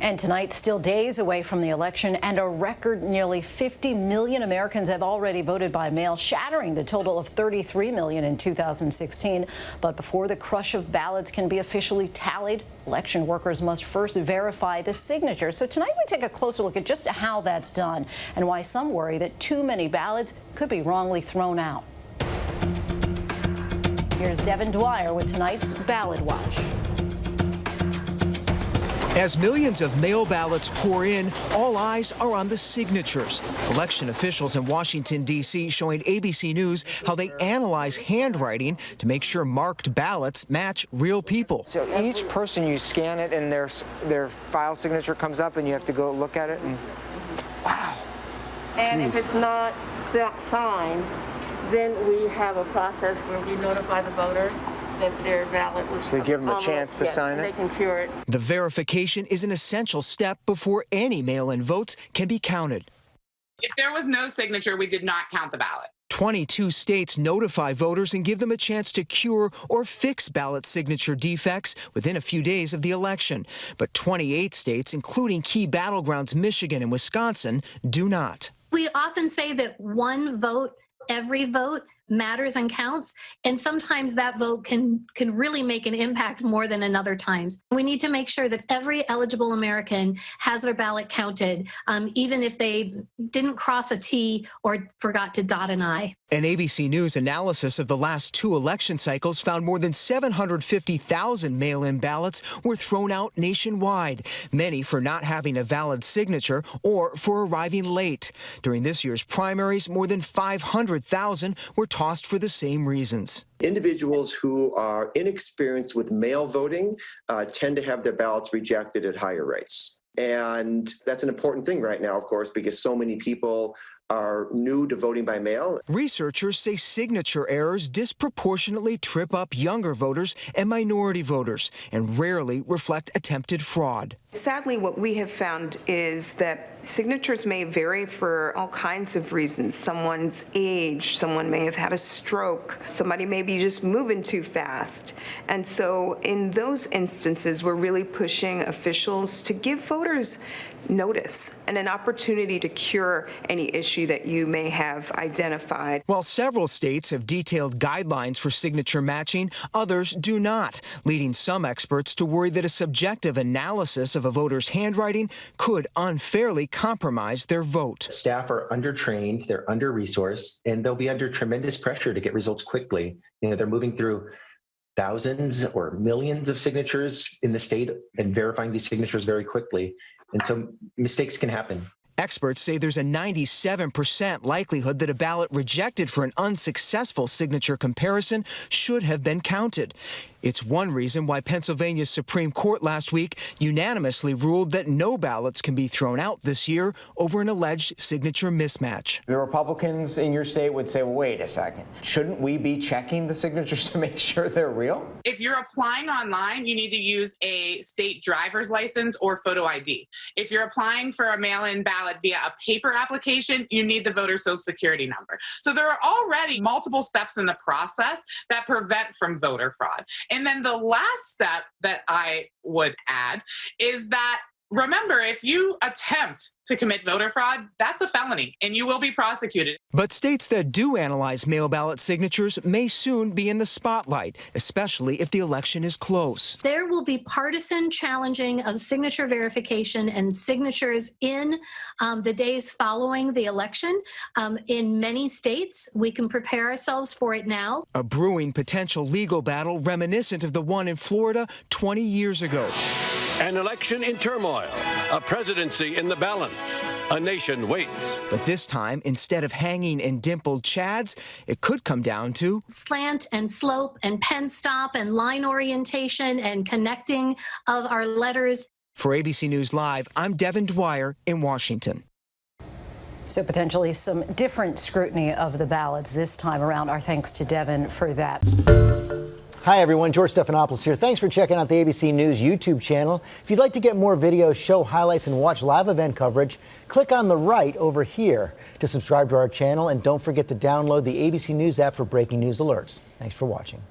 And tonight, still days away from the election, and a record nearly 50 million Americans have already voted by mail, shattering the total of 33 million in 2016. But before the crush of ballots can be officially tallied, election workers must first verify the signatures. So tonight we take a closer look at just how that's done and why some worry that too many ballots could be wrongly thrown out. Here's Devin Dwyer with tonight's Ballot Watch. As millions of mail ballots pour in, all eyes are on the signatures. Election officials in Washington, D.C. showing ABC News how they analyze handwriting to make sure marked ballots match real people. So each person, you scan it and their file signature comes up and you have to go look at it and wow. And if it's not signed, then we have a process where we notify the voter that their ballot was. So you give them a chance to sign it? They can cure it. The verification is an essential step before any mail-in votes can be counted. If there was no signature, we did not count the ballot. 22 states notify voters and give them a chance to cure or fix ballot signature defects within a few days of the election. But 28 states, including key battlegrounds Michigan and Wisconsin, do not. We often say that one vote, every vote matters and counts, and sometimes that vote can really make an impact more than another times. We need to make sure that every eligible American has their ballot counted, even if they didn't cross a T or forgot to dot an I. An ABC News analysis of the last two election cycles found more than 750,000 mail-in ballots were thrown out nationwide, many for not having a valid signature or for arriving late. During this year's primaries, more than 500,000 were tossed for the same reasons. Individuals who are inexperienced with mail voting tend to have their ballots rejected at higher rates. And that's an important thing right now, of course, because so many people are new to voting by mail. Researchers say signature errors disproportionately trip up younger voters and minority voters and rarely reflect attempted fraud. Sadly, what we have found is that signatures may vary for all kinds of reasons. Someone's age, someone may have had a stroke, somebody may be just moving too fast. And so in those instances, we're really pushing officials to give voters notice and an opportunity to cure any issue that you may have identified. While several states have detailed guidelines for signature matching, others do not, leading some experts to worry that a subjective analysis of a voter's handwriting could unfairly compromise their vote. Staff are undertrained, they're under-resourced, and they'll be under tremendous pressure to get results quickly. You know, they're moving through thousands or millions of signatures in the state and verifying these signatures very quickly. And so mistakes can happen. Experts say there's a 97% likelihood that a ballot rejected for an unsuccessful signature comparison should have been counted. It's one reason why Pennsylvania's Supreme Court last week unanimously ruled that no ballots can be thrown out this year over an alleged signature mismatch. The Republicans in your state would say, well, wait a second, shouldn't we be checking the signatures to make sure they're real? If you're applying online, you need to use a state driver's license or photo ID. If you're applying for a mail-in ballot via a paper application, you need the voter social security number. So there are already multiple steps in the process that prevent from voter fraud. And then the last step that I would add is that, remember, if you attempt to commit voter fraud, that's a felony, and you will be prosecuted. But states that do analyze mail ballot signatures may soon be in the spotlight, especially if the election is close. There will be partisan challenging of signature verification and signatures in the days following the election. In many states, we can prepare ourselves for it now. A brewing potential legal battle reminiscent of the one in Florida 20 years ago. An election in turmoil, a presidency in the balance, a nation waits. But this time, instead of hanging in dimpled chads, it could come down to slant and slope and pen stop and line orientation and connecting of our letters. For ABC News Live, I'm Devin Dwyer in Washington. So potentially some different scrutiny of the ballots this time around. Our thanks to Devin for that. Hi, everyone. George Stephanopoulos here. Thanks for checking out the ABC News YouTube channel. If you'd like to get more videos, show highlights, and watch live event coverage, click on the right over here to subscribe to our channel. And don't forget to download the ABC News app for breaking news alerts. Thanks for watching.